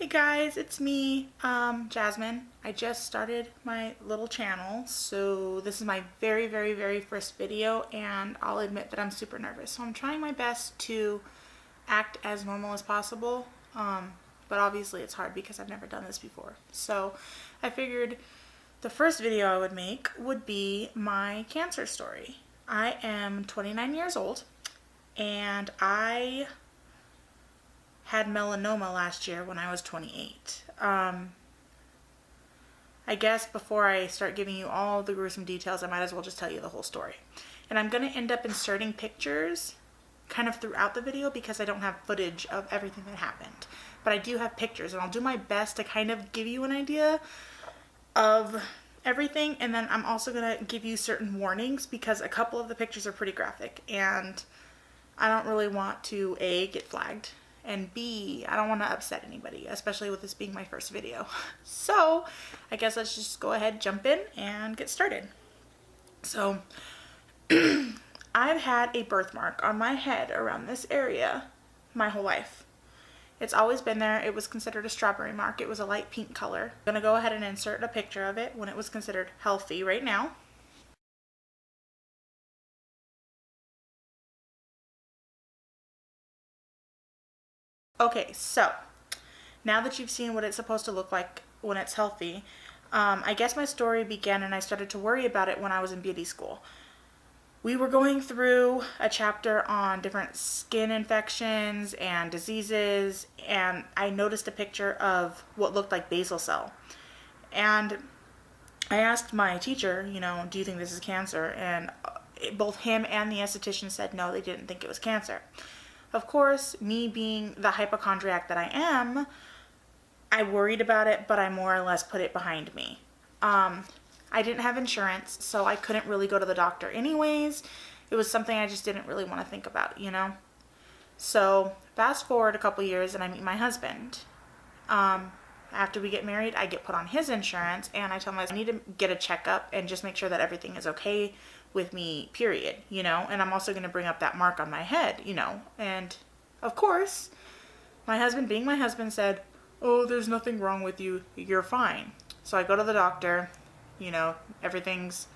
guys, it's me, Jasmine. I just started my little channel, so this is my very first video, and I'll admit that I'm super nervous. So I'm trying my best to act as normal as possible, but obviously it's hard because I've never done this before. So I figured the first video I would make would be my cancer story. I am 29 years old, and I had melanoma last year when I was 28. I guess before I start giving you all the gruesome details, I might as well just tell you the whole story. And I'm going to end up inserting pictures kind of throughout the video because I don't have footage of everything that happened. But I do have pictures, and I'll do my best to kind of give you an idea of everything. And then I'm also going to give you certain warnings because a couple of the pictures are pretty graphic, and I don't really want to A, get flagged, and B, I don't want to upset anybody, especially with this being my first video. So I guess let's just go ahead, jump in, and get started. So I've had a birthmark on my head around this area my whole life. It's always been there. It was considered a strawberry mark. It was a light pink color. I'm gonna go ahead and insert a picture of it when it was considered healthy right now. Okay, so now that you've seen what it's supposed to look like when it's healthy, I guess my story began and I started to worry about it when I was in beauty school. We were going through a chapter on different skin infections and diseases, and I noticed a picture of what looked like basal cell. And I asked my teacher, do you think this is cancer? And both him and the esthetician said no, they didn't think it was cancer. Of course, me being the hypochondriac that I am, I worried about it, but I more or less put it behind me. I didn't have insurance, so I couldn't really go to the doctor anyways. It was something I just didn't really want to think about, So fast forward a couple years and I meet my husband. After we get married, I get put on his insurance, and I tell him I need to get a checkup and just make sure that everything is okay with me, period, and I'm also going to bring up that mark on my head, and of course, my husband, being my husband, said, "Oh, there's nothing wrong with you, you're fine." So I go to the doctor, everything's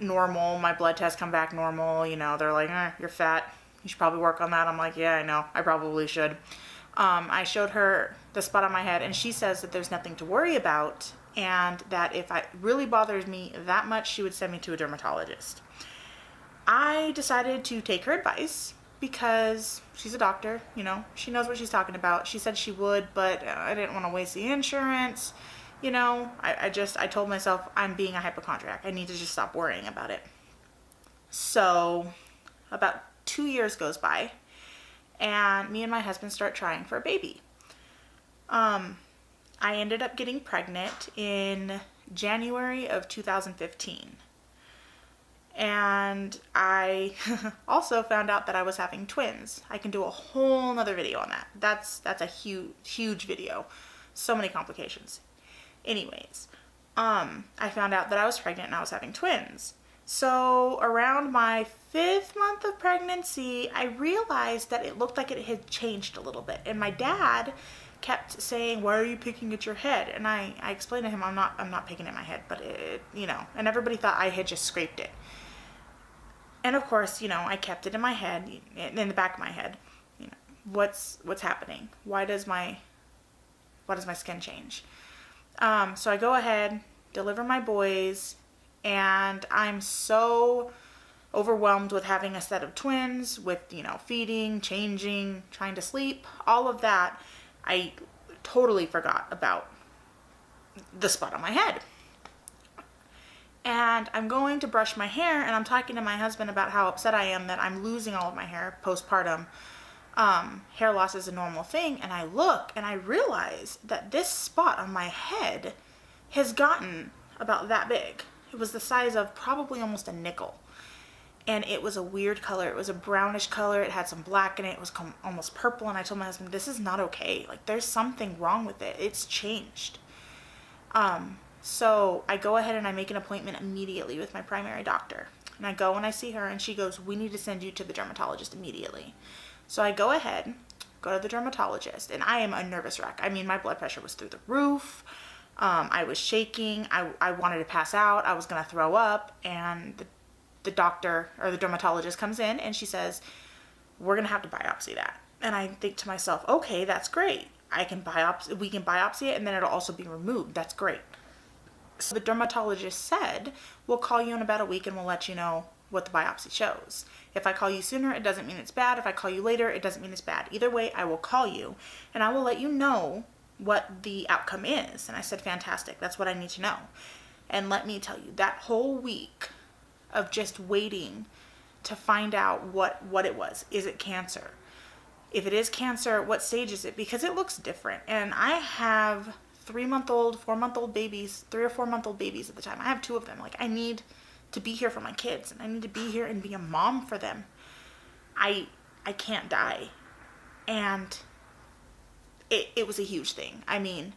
normal, my blood tests come back normal, they're like, you're fat, you should probably work on that. I'm like, yeah, I know, I probably should. I showed her the spot on my head, and she says that there's nothing to worry about, and that if it really bothers me that much, she would send me to a dermatologist. I decided to take her advice because she's a doctor, she knows what she's talking about. She said she would, but I didn't want to waste the insurance. I told myself I'm being a hypochondriac. I need to just stop worrying about it. So about 2 years goes by, and me and my husband start trying for a baby. I ended up getting pregnant in January of 2015. And I also found out that I was having twins. I can do a whole nother video on that. That's a huge video. So many complications. Anyways, I found out that I was pregnant and I was having twins. So around my 5th month of pregnancy, I realized that it looked like it had changed a little bit. And my dad kept saying, "Why are you picking at your head?" And I explained to him, I'm not picking at my head, but it, and everybody thought I had just scraped it. And of course, I kept it in my head, in the back of my head. What's happening? Why does my skin change? So I go ahead, deliver my boys, and I'm so overwhelmed with having a set of twins, with, feeding, changing, trying to sleep, all of that, I totally forgot about the spot on my head. And I'm going to brush my hair, and I'm talking to my husband about how upset I am that I'm losing all of my hair postpartum. Hair loss is a normal thing, and I look and I realize that this spot on my head has gotten about that big. It was the size of probably almost a nickel, and it was a weird color. It was a brownish color. It had some black in it. It was almost purple, and I told my husband, this is not okay. Like, there's something wrong with it. It's changed. So I go ahead and I make an appointment immediately with my primary doctor, and I go and I see her, and she goes, "We need to send you to the dermatologist immediately." So I go ahead, go to the dermatologist. And I am a nervous wreck. I mean, my blood pressure was through the roof. I was shaking. I wanted to pass out. I was going to throw up. And the doctor or the dermatologist comes in and she says, we're going to have to biopsy that. And I think to myself, okay, that's great. We can biopsy it and then it'll also be removed. That's great. So the dermatologist said, we'll call you in about a week and we'll let you know what the biopsy shows. If I call you sooner, it doesn't mean it's bad. If I call you later, it doesn't mean it's bad. Either way, I will call you and I will let you know what the outcome is. And I said, fantastic. That's what I need to know. And let me tell you, that whole week of just waiting to find out what it was. Is it cancer? If it is cancer, what stage is it? Because it looks different. And I have 3-month-old, 4-month-old babies, 3 or 4-month-old babies at the time. I have 2 of them. Like, I need to be here for my kids and I need to be here and be a mom for them. I can't die. And it was a huge thing. I mean,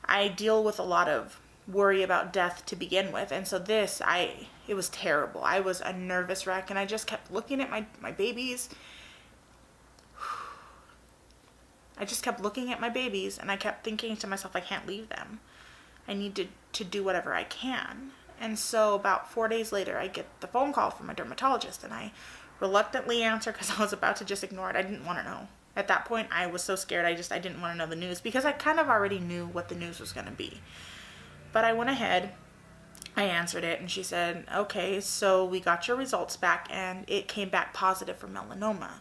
I deal with a lot of worry about death to begin with. And so it was terrible. I was a nervous wreck and I just kept looking at my babies. I just kept looking at my babies and I kept thinking to myself, I can't leave them. I need to do whatever I can. And so about 4 days later, I get the phone call from my dermatologist and I reluctantly answer because I was about to just ignore it. I didn't want to know. At that point, I was so scared. I didn't want to know the news because I kind of already knew what the news was going to be. But I went ahead, I answered it and she said, okay, so we got your results back and it came back positive for melanoma.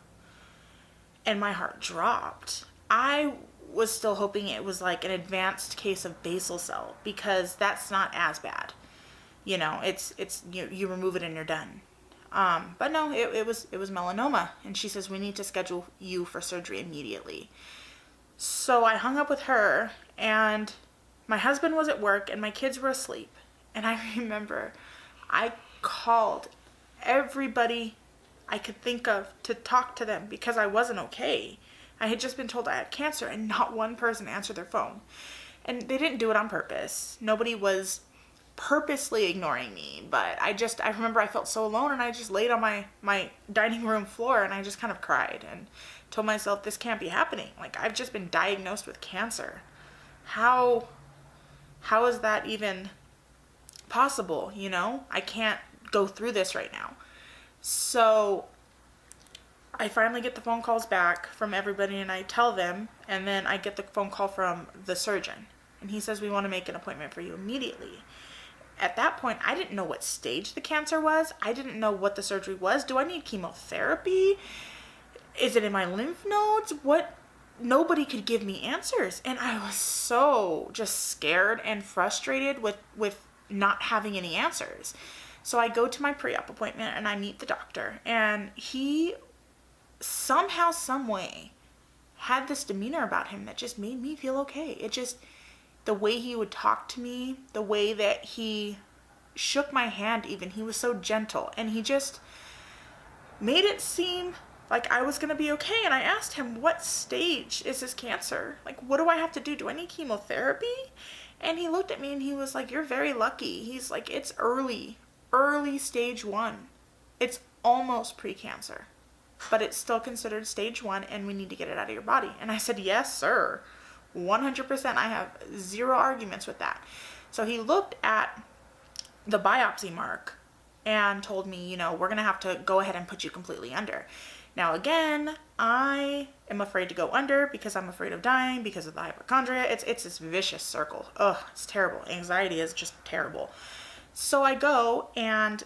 And my heart dropped. I was still hoping it was like an advanced case of basal cell because that's not as bad. You know, it's you remove it and you're done. But no, it was melanoma. And she says, we need to schedule you for surgery immediately. So I hung up with her and my husband was at work and my kids were asleep. And I remember I called everybody I could think of to talk to them because I wasn't okay. I had just been told I had cancer and not one person answered their phone. And they didn't do it on purpose. Nobody was purposely ignoring me, but I remember I felt so alone and I just laid on my dining room floor and I just kind of cried and told myself, this can't be happening. Like, I've just been diagnosed with cancer. How is that even possible? You know, I can't go through this right now. So I finally get the phone calls back from everybody and I tell them, and then I get the phone call from the surgeon and he says, we want to make an appointment for you immediately. At that point, I didn't know what stage the cancer was. I didn't know what the surgery was. Do I need chemotherapy? Is it in my lymph nodes? What? Nobody could give me answers. And I was so just scared and frustrated with not having any answers. So I go to my pre-op appointment and I meet the doctor. And he somehow, some way, had this demeanor about him that just made me feel okay. The way he would talk to me, the way that he shook my hand even, he was so gentle. And he just made it seem like I was going to be okay. And I asked him, what stage is this cancer? Like, what do I have to do? Do I need chemotherapy? And he looked at me and he was like, you're very lucky. He's like, it's early stage 1. It's almost pre-cancer, but it's still considered stage 1 and we need to get it out of your body. And I said, yes, sir. 100%. I have zero arguments with that. So he looked at the biopsy mark and told me, you know, we're going to have to go ahead and put you completely under. Now, again, I am afraid to go under because I'm afraid of dying because of the hypochondria. It's this vicious circle. Ugh, it's terrible. Anxiety is just terrible. So I go and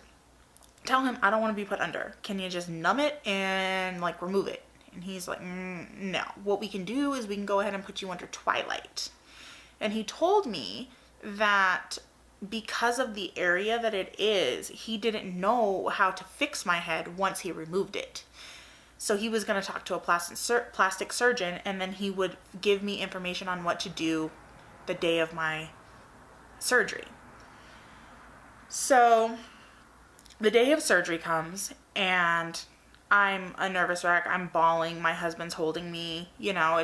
tell him I don't want to be put under. Can you just numb it and like remove it? And he's like, no. What we can do is we can go ahead and put you under twilight. And he told me that because of the area that it is, he didn't know how to fix my head once he removed it. So he was going to talk to a plastic surgeon and then he would give me information on what to do the day of my surgery. So the day of surgery comes and I'm a nervous wreck. I'm bawling. My husband's holding me. You know,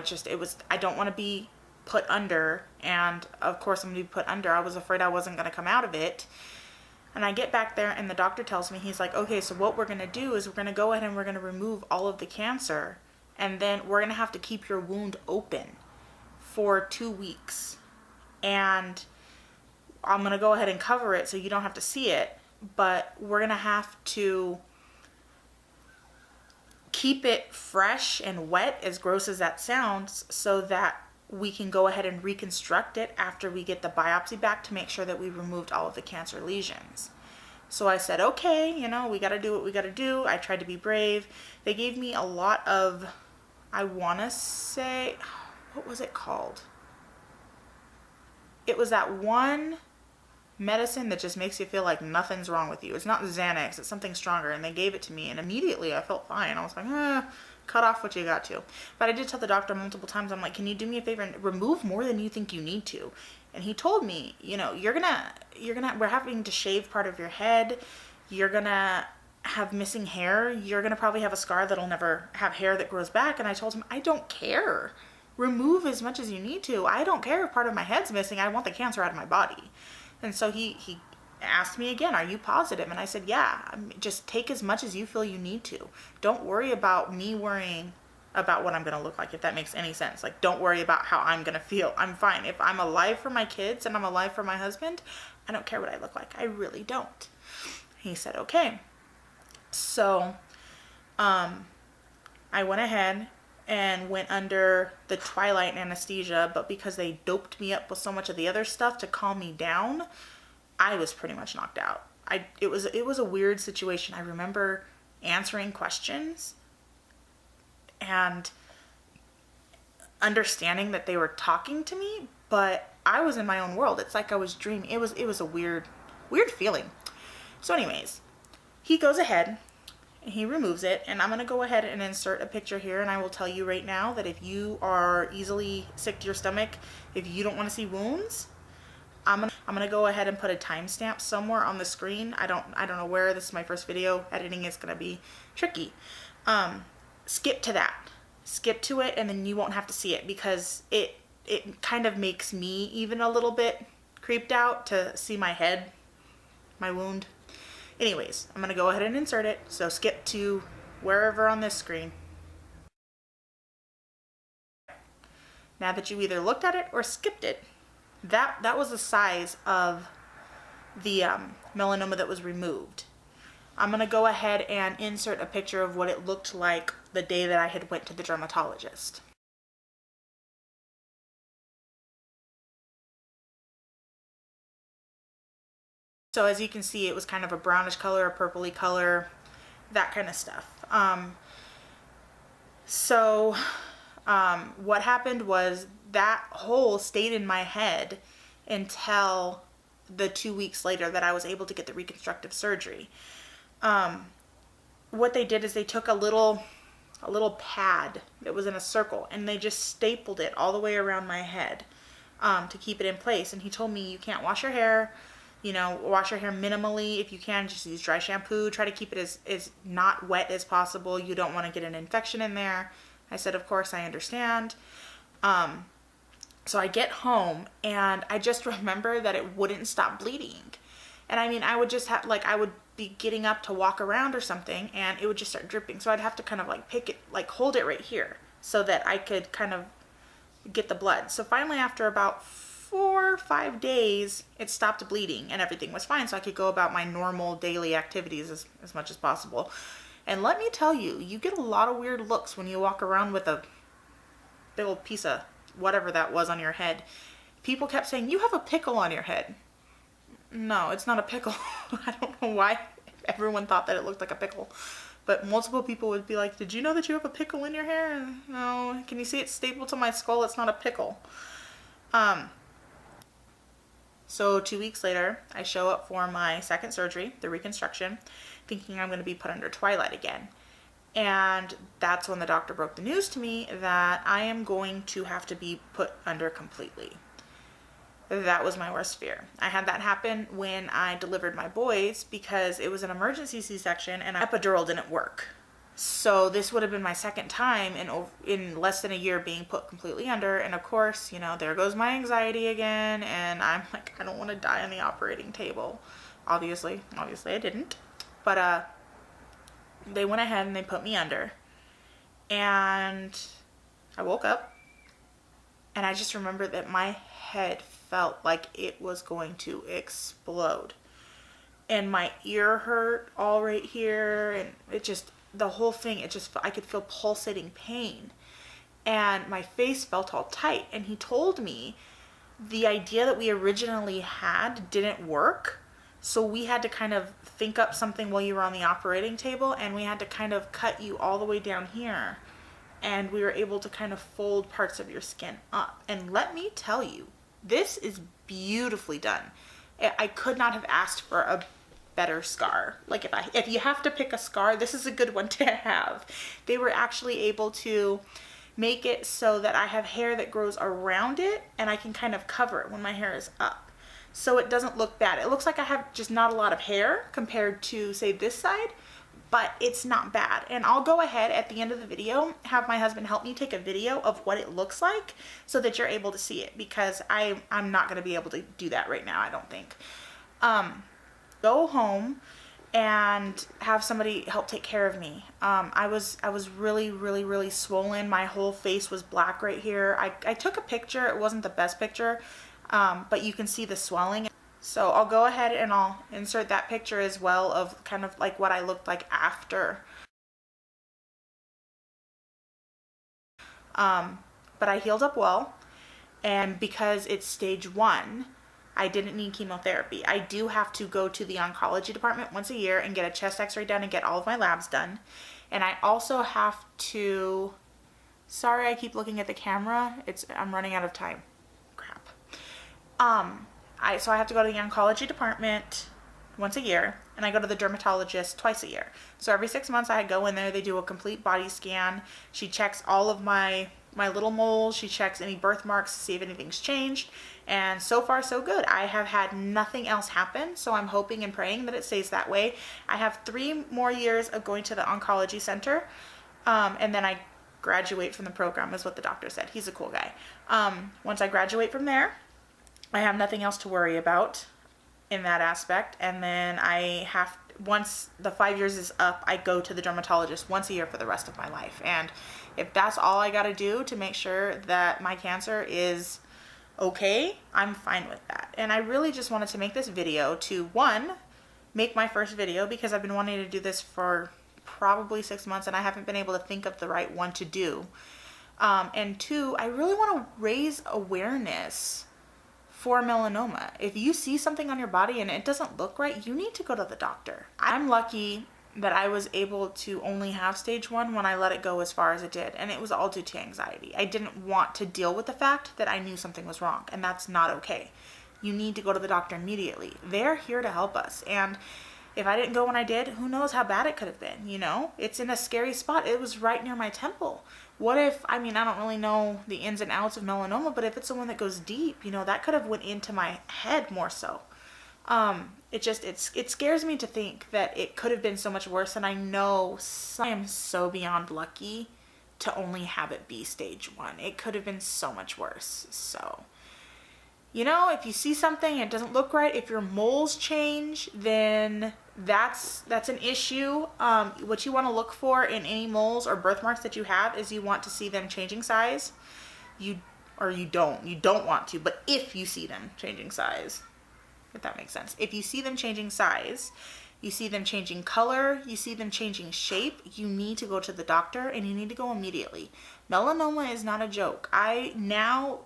I don't want to be put under. And of course I'm going to be put under. I was afraid I wasn't going to come out of it. And I get back there and the doctor tells me, he's like, okay, so what we're going to do is we're going to go ahead and we're going to remove all of the cancer and then we're gonna have to keep your wound open for 2 weeks. And I'm gonna go ahead and cover it so you don't have to see it, but we're gonna have to keep it fresh and wet, as gross as that sounds, so that we can go ahead and reconstruct it after we get the biopsy back to make sure that we removed all of the cancer lesions. So I said, okay, you know, we got to do what we got to do. I tried to be brave. They gave me a lot of, I want to say, what was it called? It was that one medicine that just makes you feel like nothing's wrong with you. It's not Xanax, it's something stronger. And they gave it to me, and immediately I felt fine. I was like, cut off what you got to. But I did tell the doctor multiple times, I'm like, can you do me a favor and remove more than you think you need to? And he told me, you know, we're having to shave part of your head. You're gonna have missing hair. You're gonna probably have a scar that'll never have hair that grows back. And I told him, I don't care. Remove as much as you need to. I don't care if part of my head's missing. I want the cancer out of my body. And so he asked me again, are you positive? And I said, yeah, just take as much as you feel you need to. Don't worry about me worrying about what I'm going to look like, if that makes any sense. Like, don't worry about how I'm going to feel. I'm fine. If I'm alive for my kids and I'm alive for my husband, I don't care what I look like. I really don't. He said, okay. So, I went ahead and went under the twilight anesthesia, but because they doped me up with so much of the other stuff to calm me down, I was pretty much knocked out. It was a weird situation. I remember answering questions and understanding that they were talking to me, but I was in my own world. It's like I was dreaming. It was a weird feeling. So anyways, he goes ahead and he removes it, and I'm going to go ahead and insert a picture here, and I will tell you right now that if you are easily sick to your stomach, if you don't want to see wounds, I'm gonna go ahead and put a timestamp somewhere on the screen. I don't know where. This is my first video. Editing is gonna be tricky. Skip to that. Skip to it, and then you won't have to see it, because it kind of makes me even a little bit creeped out to see my head, my wound. Anyways, I'm gonna go ahead and insert it. So skip to wherever on this screen. Now that you either looked at it or skipped it, that was the size of the melanoma that was removed. I'm going to go ahead and insert a picture of what it looked like the day that I had went to the dermatologist. So as you can see, it was kind of a brownish color, a purpley color, that kind of stuff. What happened was that hole stayed in my head until the 2 weeks later that I was able to get the reconstructive surgery. What they did is they took a little pad that was in a circle, and they just stapled it all the way around my head to keep it in place. And he told me, you can't wash your hair, wash your hair minimally. If you can, just use dry shampoo. Try to keep it as not wet as possible. You don't want to get an infection in there. I said, of course, I understand. So I get home, and I just remember that it wouldn't stop bleeding. And I mean, I would just have, I would be getting up to walk around or something, and it would just start dripping. So I'd have to kind of pick it, hold it right here so that I could kind of get the blood. So finally, after about 4 or 5 days, it stopped bleeding and everything was fine. So I could go about my normal daily activities as much as possible. And let me tell you, you get a lot of weird looks when you walk around with a big old piece of whatever that was on your head. People kept saying, you have a pickle on your head. No, it's not a pickle. I don't know why everyone thought that it looked like a pickle. But multiple people would be like, did you know that you have a pickle in your hair? No, can you see it's stapled to my skull? It's not a pickle. So 2 weeks later, I show up for my second surgery, the reconstruction, thinking I'm going to be put under twilight again. And that's when the doctor broke the news to me that I am going to have to be put under completely. That was my worst fear. I had that happen when I delivered my boys because it was an emergency C-section and epidural didn't work. So this would have been my second time in less than a year being put completely under. And of course, there goes my anxiety again. And I'm like, I don't want to die on the operating table. Obviously I didn't. But they went ahead and they put me under. And I woke up and I just remember that my head felt like it was going to explode. And my ear hurt all right here, and it just, the whole thing, it just, I could feel pulsating pain. And my face felt all tight. And he told me the idea that we originally had didn't work. So we had to kind of think up something while you were on the operating table, and we had to kind of cut you all the way down here. And we were able to kind of fold parts of your skin up. And let me tell you, this is beautifully done. I could not have asked for a better scar. Like if you have to pick a scar, this is a good one to have. They were actually able to make it so that I have hair that grows around it, and I can kind of cover it when my hair is up. So it doesn't look bad. It looks like I have just not a lot of hair compared to, say, this side, but it's not bad. And I'll go ahead at the end of the video, have my husband help me take a video of what it looks like so that you're able to see it, because I'm not going to be able to do that right now, I don't think. Go home and have somebody help take care of me. I was really, really, really swollen. My whole face was black right here. I took a picture. It wasn't the best picture, but you can see the swelling. So I'll go ahead and I'll insert that picture as well of kind of like what I looked like after. But I healed up well, and because it's stage 1, I didn't need chemotherapy. I do have to go to the oncology department once a year and get a chest x-ray done and get all of my labs done. And I also have to, sorry, I keep looking at the camera. I'm running out of time. Crap. So I have to go to the oncology department once a year, and I go to the dermatologist twice a year. So every 6 months I go in there, they do a complete body scan. She checks all of my little moles. She checks any birthmarks to see if anything's changed. And so far so good. I have had nothing else happen, so I'm hoping and praying that it stays that way. I have 3 more years of going to the oncology center, and then I graduate from the program, is what the doctor said. He's a cool guy. Once I graduate from there, I have nothing else to worry about in that aspect. And then once the 5 years is up, I go to the dermatologist once a year for the rest of my life. And if that's all I got to do to make sure that my cancer is okay, I'm fine with that. And I really just wanted to make this video to, one, make my first video, because I've been wanting to do this for probably 6 months and I haven't been able to think of the right one to do. And 2, I really want to raise awareness for melanoma. If you see something on your body and it doesn't look right, you need to go to the doctor. I'm lucky that I was able to only have stage 1 when I let it go as far as it did, and it was all due to anxiety. I didn't want to deal with the fact that I knew something was wrong, and that's not okay. You need to go to the doctor immediately. They're here to help us, and if I didn't go when I did, who knows how bad it could have been, you know? It's in a scary spot. It was right near my temple. What if, I don't really know the ins and outs of melanoma, but if it's the one that goes deep, that could have went into my head more so. It scares me to think that it could have been so much worse, and I know I am so beyond lucky to only have it be stage 1. It could have been so much worse. So, if you see something and it doesn't look right, if your moles change, then that's an issue. What you want to look for in any moles or birthmarks that you have is you want to see them changing size. You don't want to, but if you see them changing size, if that makes sense. If you see them changing size, you see them changing color, you see them changing shape, you need to go to the doctor, and you need to go immediately. Melanoma is not a joke. Melanoma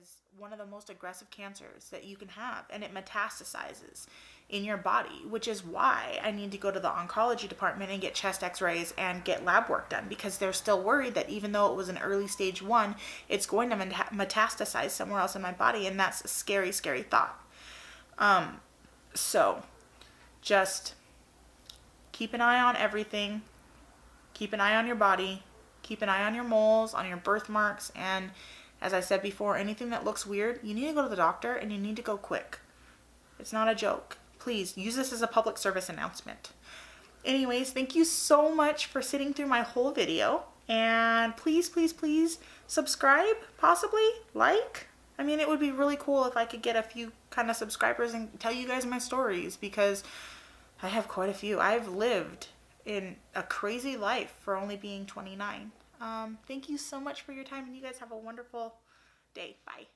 is one of the most aggressive cancers that you can have, and it metastasizes in your body, which is why I need to go to the oncology department and get chest x-rays and get lab work done, because they're still worried that even though it was an early stage 1, it's going to metastasize somewhere else in my body, and that's a scary, scary thought. So just keep an eye on everything. Keep an eye on your body. Keep an eye on your moles, on your birthmarks, and as I said before, anything that looks weird, you need to go to the doctor, and you need to go quick. It's not a joke. Please use this as a public service announcement. Anyways, thank you so much for sitting through my whole video, and please, please, please subscribe, possibly like. It would be really cool if I could get a few kind of subscribers and tell you guys my stories, because I have quite a few. I've lived in a crazy life for only being 29. Thank you so much for your time, and you guys have a wonderful day. Bye.